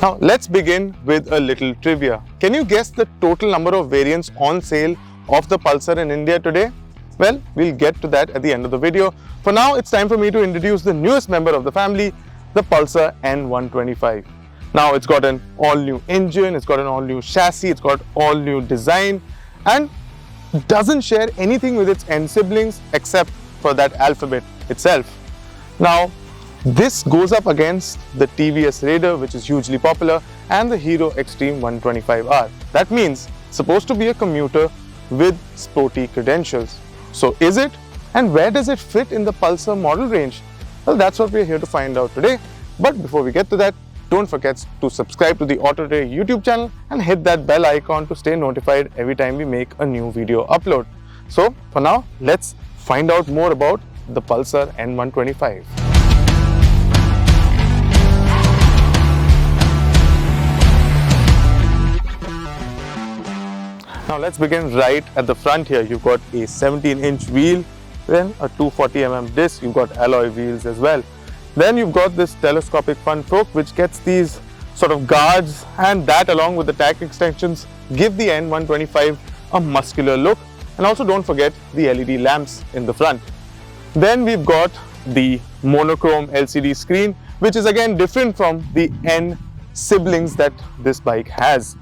Now let's begin with a little trivia. Can you guess the total number of variants on sale of the Pulsar in India today? Well, we'll get to that at the end of the video. For now, it's time for me to introduce the newest member of the family, the Pulsar N125. Now it's got an all-new engine, it's got an all-new chassis, it's got all-new design, and doesn't share anything with its N siblings except for that alphabet itself. Now, this goes up against the TVS Raider, which is hugely popular, and the Hero Extreme 125R. That means it's supposed to be a commuter with sporty credentials. So is it? And where does it fit in the Pulsar model range? Well, that's what we're here to find out today. But before we get to that, don't forget to subscribe to the AutoToday YouTube channel and hit that bell icon to stay notified every time we make a new video upload. So for now, let's find out more about the Pulsar N125. Now let's begin right at the front here. You've got a 17-inch wheel, then a 240mm disc, you've got alloy wheels as well. Then you've got this telescopic front fork which gets these sort of guards, and that along with the tack extensions give the N125 a muscular look. And also don't forget the LED lamps in the front. Then we've got the monochrome LCD screen, which is again different from the N siblings that this bike has.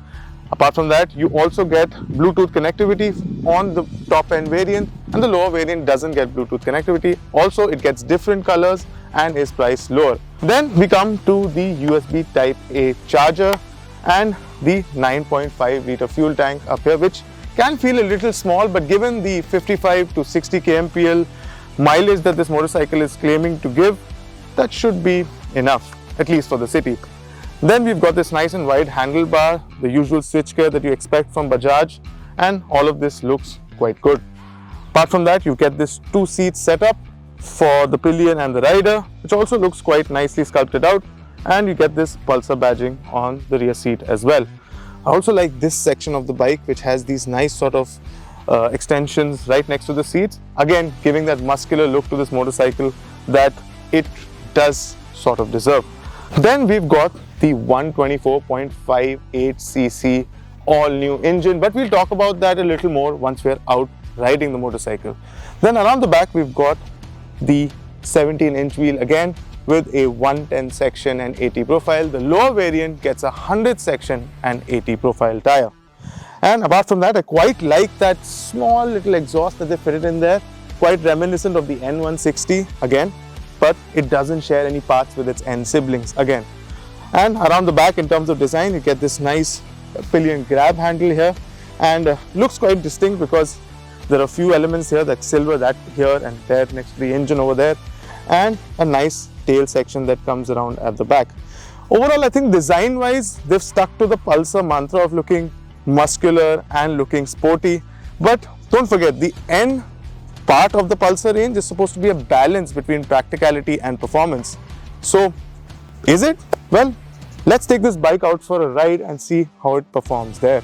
Apart from that, you also get Bluetooth connectivity on the top end variant, and the lower variant doesn't get Bluetooth connectivity. Also, it gets different colors and is priced lower. Then we come to the USB Type A charger and the 9.5 liter fuel tank up here, which can feel a little small, but given the 55 to 60 kmpl mileage that this motorcycle is claiming to give, that should be enough, at least for the city. Then we've got this nice and wide handlebar, the usual switchgear that you expect from Bajaj, and all of this looks quite good. Apart from that, you get this two-seat setup for the pillion and the rider, which also looks quite nicely sculpted out, and you get this Pulsar badging on the rear seat as well. I also like this section of the bike, which has these nice sort of extensions right next to the seats, again giving that muscular look to this motorcycle that it does sort of deserve. Then we've got the 124.58cc all-new engine, but we'll talk about that a little more once we're out riding the motorcycle. Then around the back, we've got the 17-inch wheel again with a 110 section and 80 profile. The lower variant gets a 100 section and 80 profile tire. And apart from that, I quite like that small little exhaust that they fitted in there, quite reminiscent of the N160 again, but it doesn't share any parts with its N siblings again. And around the back, in terms of design, you get this nice pillion grab handle here, and looks quite distinct because there are a few elements here, that silver that here and there next to the engine over there, and a nice tail section that comes around at the back. Overall, I think design wise, they've stuck to the Pulsar mantra of looking muscular and looking sporty. But don't forget, the N part of the Pulsar range is supposed to be a balance between practicality and performance. So is it? Well, let's take this bike out for a ride and see how it performs there.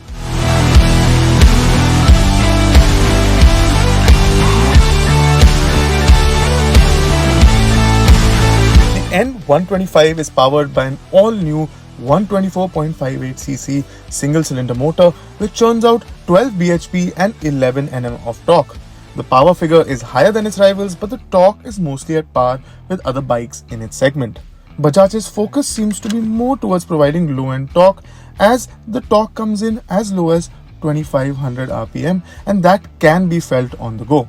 The N125 is powered by an all-new 124.58cc single-cylinder motor which churns out 12 bhp and 11 Nm of torque. The power figure is higher than its rivals, but the torque is mostly at par with other bikes in its segment. Bajaj's focus seems to be more towards providing low-end torque, as the torque comes in as low as 2500 rpm, and that can be felt on the go.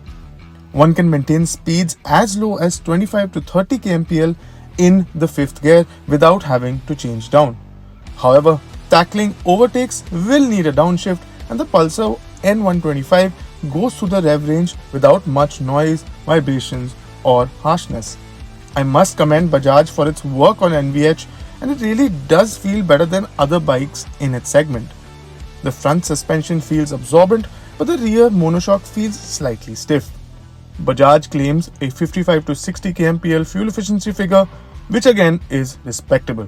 One can maintain speeds as low as 25 to 30 kmpl in the fifth gear without having to change down. However, tackling overtakes will need a downshift, and the Pulsar N125 goes through the rev range without much noise, vibrations or harshness. I must commend Bajaj for its work on NVH, and it really does feel better than other bikes in its segment. The front suspension feels absorbent, but the rear monoshock feels slightly stiff. Bajaj claims a 55 to 60 kmpl fuel efficiency figure, which again is respectable.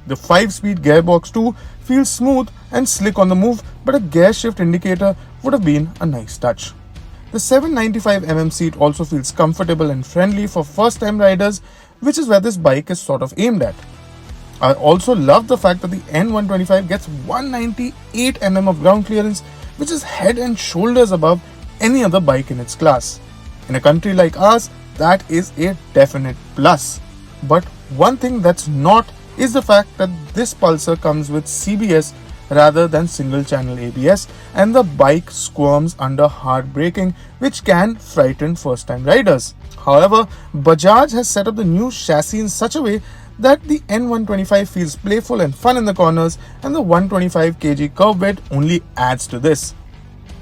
The 5-speed gearbox too feels smooth and slick on the move, but a gear shift indicator would have been a nice touch. The 795mm seat also feels comfortable and friendly for first-time riders, which is where this bike is sort of aimed at. I also love the fact that the N125 gets 198 mm of ground clearance, which is head and shoulders above any other bike in its class. In a country like ours, that is a definite plus. But one thing that's not is the fact that this Pulsar comes with CBS rather than single channel ABS, and the bike squirms under hard braking, which can frighten first time riders. However, Bajaj has set up the new chassis in such a way that the N125 feels playful and fun in the corners, and the 125 kg curb weight only adds to this.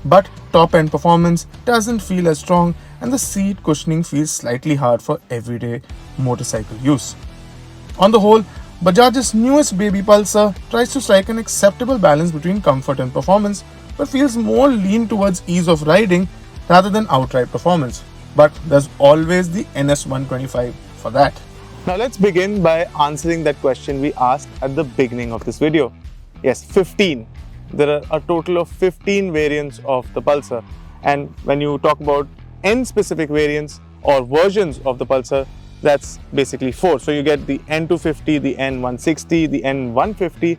But top end performance doesn't feel as strong, and the seat cushioning feels slightly hard for everyday motorcycle use. On the whole, Bajaj's newest baby Pulsar tries to strike an acceptable balance between comfort and performance, but feels more lean towards ease of riding rather than outright performance. But there's always the NS125 for that. Now let's begin by answering that question we asked at the beginning of this video. Yes, 15. There are a total of 15 variants of the Pulsar, and when you talk about N specific variants or versions of the Pulsar, that's basically 4. So you get the N250, the N160, the N150,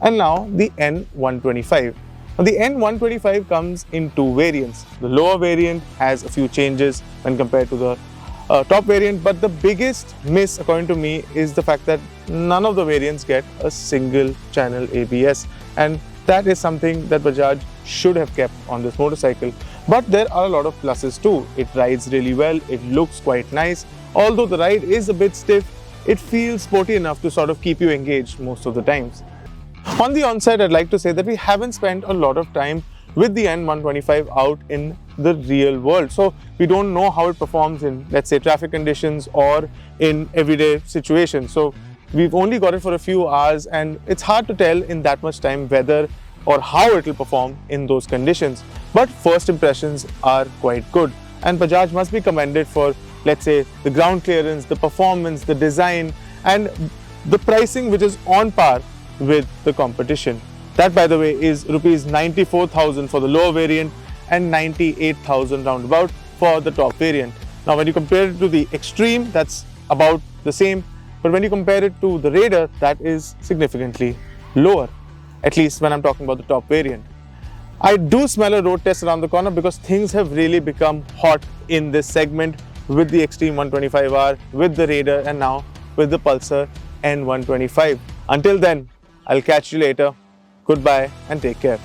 and now the N125. Now the N125 comes in 2 variants. The lower variant has a few changes when compared to the top variant, but the biggest miss according to me is the fact that none of the variants get a single channel ABS, and that is something that Bajaj should have kept on this motorcycle. But there are a lot of pluses too. It rides really well, it looks quite nice. Although the ride is a bit stiff, it feels sporty enough to sort of keep you engaged most of the times. On the onset, I'd like to say that we haven't spent a lot of time with the N125 out in the real world. So we don't know how it performs in, let's say, traffic conditions or in everyday situations. So we've only got it for a few hours, and it's hard to tell in that much time whether or how it will perform in those conditions. But first impressions are quite good, and Bajaj must be commended for, let's say, the ground clearance, the performance, the design, and the pricing, which is on par with the competition. That, by the way, is rupees 94,000 for the lower variant and 98,000 roundabout for the top variant. Now, when you compare it to the Extreme, that's about the same, but when you compare it to the Raider, that is significantly lower, at least when I'm talking about the top variant. I do smell a road test around the corner because things have really become hot in this segment with the Extreme 125R, with the Raider, and now with the Pulsar N125. Until then, I'll catch you later. Goodbye and take care.